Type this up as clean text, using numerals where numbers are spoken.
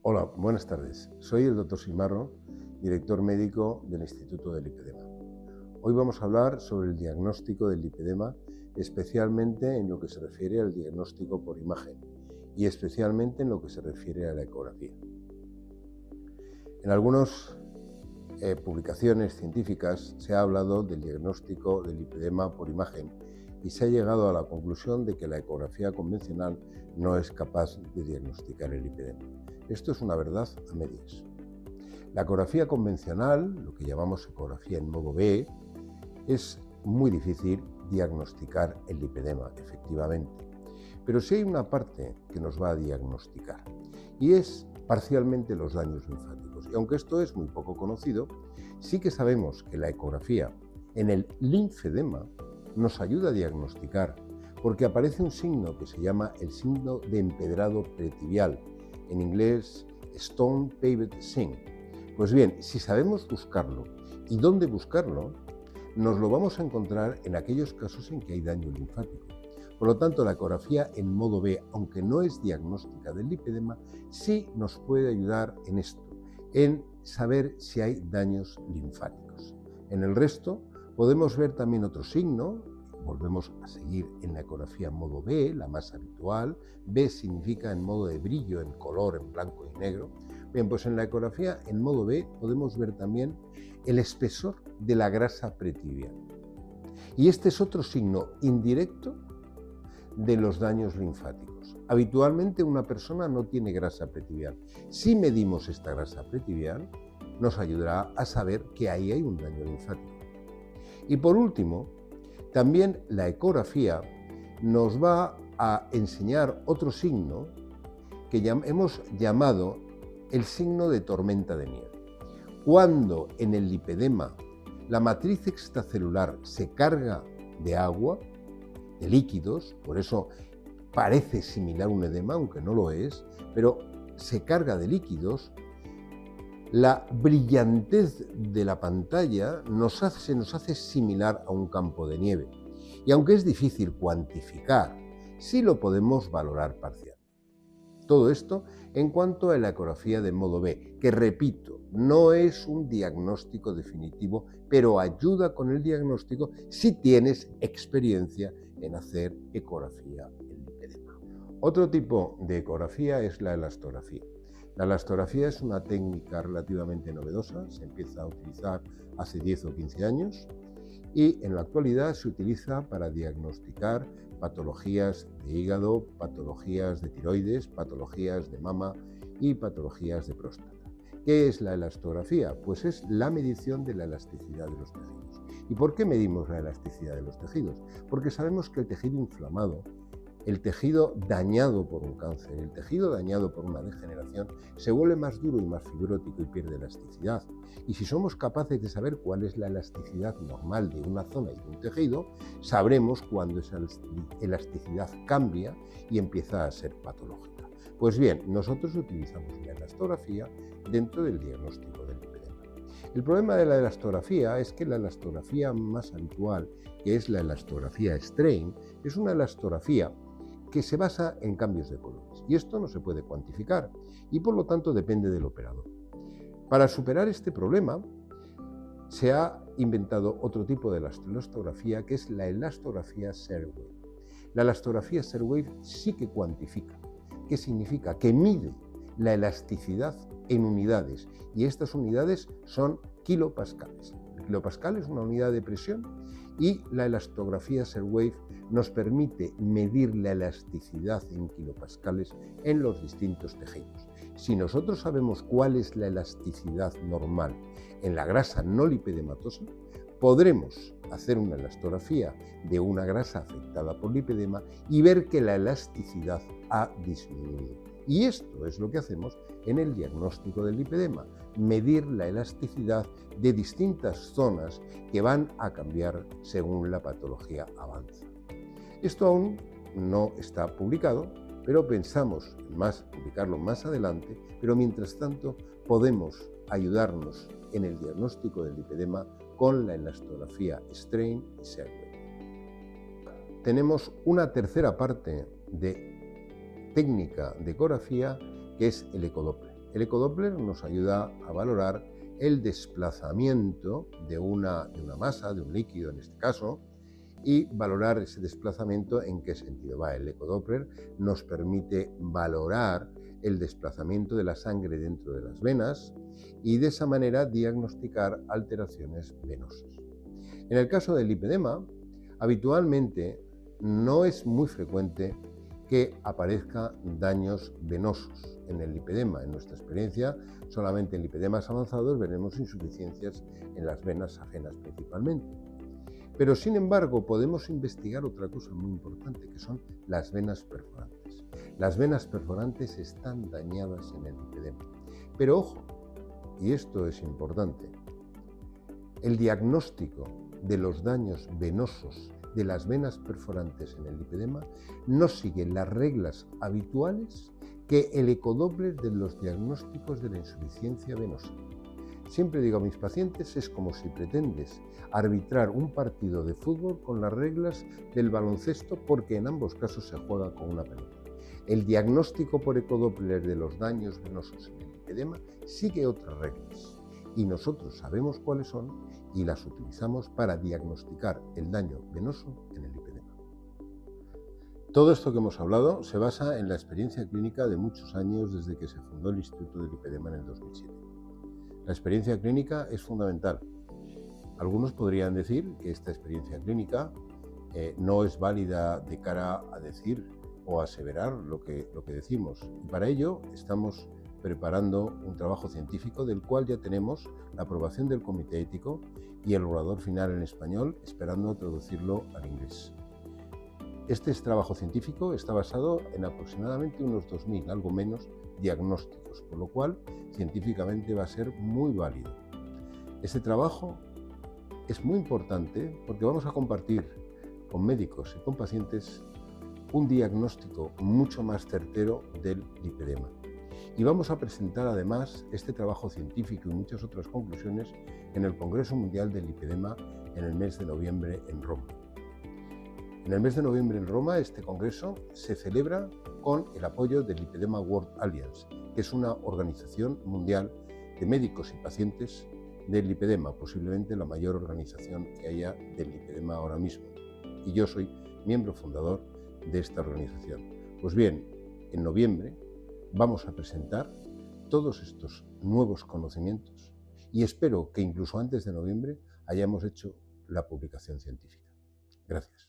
Hola, buenas tardes. Soy el doctor Simarro, director médico del Instituto del Lipedema. Hoy vamos a hablar sobre el diagnóstico del lipedema, especialmente en lo que se refiere al diagnóstico por imagen y especialmente en lo que se refiere a la ecografía. En algunas publicaciones científicas se ha hablado del diagnóstico del lipedema por imagen y se ha llegado a la conclusión de que la ecografía convencional no es capaz de diagnosticar el lipedema. Esto es una verdad a medias. La ecografía convencional, lo que llamamos ecografía en modo B, es muy difícil diagnosticar el lipedema, efectivamente. Pero sí hay una parte que nos va a diagnosticar y es parcialmente los daños linfáticos. Y aunque esto es muy poco conocido, sí que sabemos que la ecografía en el linfedema nos ayuda a diagnosticar porque aparece un signo que se llama el signo de empedrado pretibial, en inglés Stone Paved Sign. Pues bien, si sabemos buscarlo y dónde buscarlo, nos lo vamos a encontrar en aquellos casos en que hay daño linfático. Por lo tanto, la ecografía en modo B, aunque no es diagnóstica del lipedema, sí nos puede ayudar en esto, en saber si hay daños linfáticos. En el resto, podemos ver también otro signo. Volvemos a seguir en la ecografía en modo B, la más habitual. B significa en modo de brillo, en color, en blanco y negro. Bien, pues en la ecografía en modo B podemos ver también el espesor de la grasa pretibial. Y este es otro signo indirecto de los daños linfáticos. Habitualmente una persona no tiene grasa pretibial. Si medimos esta grasa pretibial, nos ayudará a saber que ahí hay un daño linfático. Y por último, también la ecografía nos va a enseñar otro signo que hemos llamado el signo de tormenta de nieve. Cuando en el lipedema la matriz extracelular se carga de agua, de líquidos, por eso parece similar a un edema, aunque no lo es, pero se carga de líquidos, la brillantez de la pantalla se nos hace similar a un campo de nieve. Y aunque es difícil cuantificar, sí lo podemos valorar parcialmente. Todo esto en cuanto a la ecografía de modo B, que repito, no es un diagnóstico definitivo, pero ayuda con el diagnóstico si tienes experiencia en hacer ecografía en lipedema. Otro tipo de ecografía es la elastografía. La elastografía es una técnica relativamente novedosa, se empieza a utilizar hace 10 o 15 años y en la actualidad se utiliza para diagnosticar patologías de hígado, patologías de tiroides, patologías de mama y patologías de próstata. ¿Qué es la elastografía? Pues es la medición de la elasticidad de los tejidos. ¿Y por qué medimos la elasticidad de los tejidos? Porque sabemos que el tejido inflamado, el tejido dañado por un cáncer, el tejido dañado por una degeneración, se vuelve más duro y más fibrótico y pierde elasticidad. Y si somos capaces de saber cuál es la elasticidad normal de una zona y de un tejido, sabremos cuándo esa elasticidad cambia y empieza a ser patológica. Pues bien, nosotros utilizamos la elastografía dentro del diagnóstico del lipedema. El problema de la elastografía es que la elastografía más habitual, que es la elastografía Strain, es una elastografía que se basa en cambios de colores. Y esto no se puede cuantificar y por lo tanto depende del operador. Para superar este problema se ha inventado otro tipo de elastografía que es la elastografía Serwave. La elastografía Serwave sí que cuantifica. ¿Qué significa? Que mide la elasticidad en unidades y estas unidades son kilopascales. El kilopascal es una unidad de presión y la elastografía Serwave nos permite medir la elasticidad en kilopascales en los distintos tejidos. Si nosotros sabemos cuál es la elasticidad normal en la grasa no lipedematosa, podremos hacer una elastografía de una grasa afectada por lipedema y ver que la elasticidad ha disminuido. Y esto es lo que hacemos en el diagnóstico del lipedema, medir la elasticidad de distintas zonas que van a cambiar según la patología avanza. Esto aún no está publicado, pero pensamos en publicarlo más adelante, pero mientras tanto podemos ayudarnos en el diagnóstico del lipedema con la elastografía Strain y Serwave. Tenemos una tercera parte de técnica de ecografía que es el ecodoppler. El ecodoppler nos ayuda a valorar el desplazamiento de una masa, de un líquido en este caso, y valorar ese desplazamiento en qué sentido va. El ecodoppler nos permite valorar el desplazamiento de la sangre dentro de las venas y de esa manera diagnosticar alteraciones venosas. En el caso del lipedema, habitualmente no es muy frecuente que aparezcan daños venosos en el lipedema. En nuestra experiencia, solamente en lipedemas avanzados veremos insuficiencias en las venas ajenas principalmente. Pero sin embargo podemos investigar otra cosa muy importante, que son las venas perforantes. Las venas perforantes están dañadas en el lipedema. Pero ojo, y esto es importante, el diagnóstico de los daños venosos de las venas perforantes en el lipedema no sigue las reglas habituales que el ecodoppler de los diagnósticos de la insuficiencia venosa. Siempre digo a mis pacientes, es como si pretendes arbitrar un partido de fútbol con las reglas del baloncesto, porque en ambos casos se juega con una pelota. El diagnóstico por ecodoppler de los daños venosos en el lipedema sigue otras reglas y nosotros sabemos cuáles son y las utilizamos para diagnosticar el daño venoso en el lipedema. Todo esto que hemos hablado se basa en la experiencia clínica de muchos años desde que se fundó el Instituto del Lipedema en el 2007. La experiencia clínica es fundamental. Algunos podrían decir que esta experiencia clínica no es válida de cara a decir o aseverar lo que decimos. Y para ello estamos preparando un trabajo científico del cual ya tenemos la aprobación del Comité Ético y el borrador final en español, esperando traducirlo al inglés. Este trabajo científico está basado en aproximadamente unos 2.000, algo menos, diagnósticos, por lo cual científicamente va a ser muy válido. Este trabajo es muy importante porque vamos a compartir con médicos y con pacientes un diagnóstico mucho más certero del lipedema. Y vamos a presentar además este trabajo científico y muchas otras conclusiones en el Congreso Mundial del Lipedema en el mes de noviembre en Roma. En el mes de noviembre en Roma, este congreso se celebra con el apoyo del Lipedema World Alliance, que es una organización mundial de médicos y pacientes del lipedema, posiblemente la mayor organización que haya del lipedema ahora mismo. Y yo soy miembro fundador de esta organización. Pues bien, en noviembre vamos a presentar todos estos nuevos conocimientos y espero que incluso antes de noviembre hayamos hecho la publicación científica. Gracias.